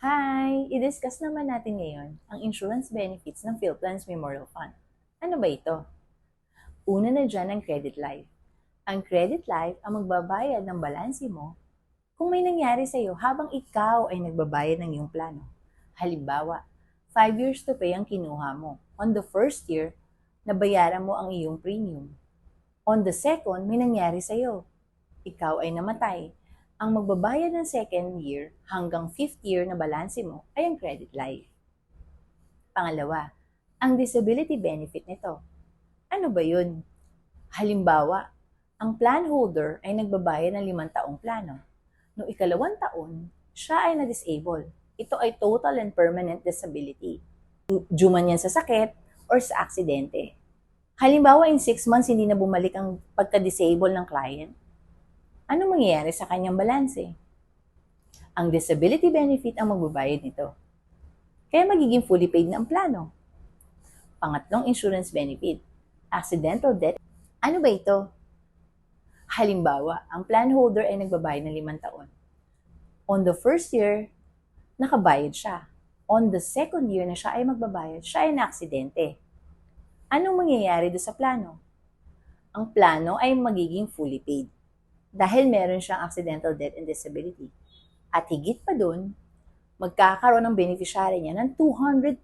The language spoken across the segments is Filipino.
Hi! I-discuss naman natin ngayon ang insurance benefits ng PhilPlans Memorial Fund. Ano ba ito? Una na dyan ang credit life. Ang credit life ang magbabayad ng balanse mo kung may nangyari sa iyo habang ikaw ay nagbabayad ng iyong plano. Halimbawa, 5 years to pay ang kinuha mo. On the first year, nabayaran mo ang iyong premium. On the second, may nangyari sa iyo. Ikaw ay namatay. Ang magbabayad ng second year hanggang fifth year na balanse mo ay ang credit life. Pangalawa, ang disability benefit nito. Ano ba yun? Halimbawa, ang plan holder ay nagbabayad ng 5 taong plano. Noong ikalawang taon, siya ay na-disable. Ito ay total and permanent disability. Due man yan sa sakit or sa aksidente. Halimbawa, in 6 months, hindi na bumalik ang pagka-disable ng client. Ano mangyayari sa kanyang balanse? Ang disability benefit ang magbabayad nito. Kaya magiging fully paid na ang plano. Pangatlong insurance benefit, accidental death. Ano ba ito? Halimbawa, ang plan holder ay nagbabayad ng 5 taon. On the first year, nakabayad siya. On the second year na siya ay magbabayad, siya ay na-aksidente. Anong mangyayari do sa plano? Ang plano ay magiging fully paid dahil meron siyang accidental death and disability. At higit pa dun, magkakaroon ng beneficiary niya ng 200%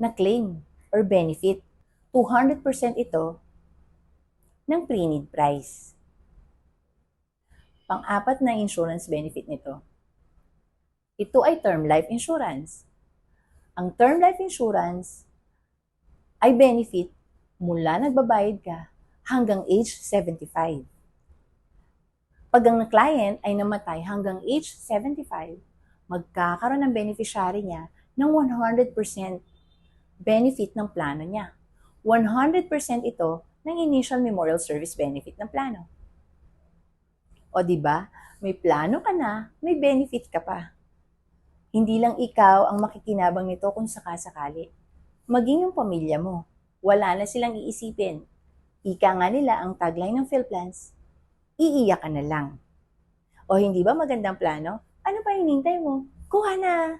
na claim or benefit. 200% ito ng pre-need price. Pang-apat na insurance benefit nito. Ito ay term life insurance. Ang term life insurance ay benefit mula nagbabayad ka hanggang age 75. Pag ang client ay namatay hanggang age 75, magkakaroon ng beneficiary niya ng 100% benefit ng plano niya. 100% ito ng initial memorial service benefit ng plano. O di ba? May plano ka na, may benefit ka pa. Hindi lang ikaw ang makikinabang nito kung sakasakali. Maging yung pamilya mo. Wala na silang iisipin. Ika nga nila ang tagline ng PhilPlans, iiyak ka na lang. O hindi ba magandang plano? Ano pa hinintay mo? Kuha na!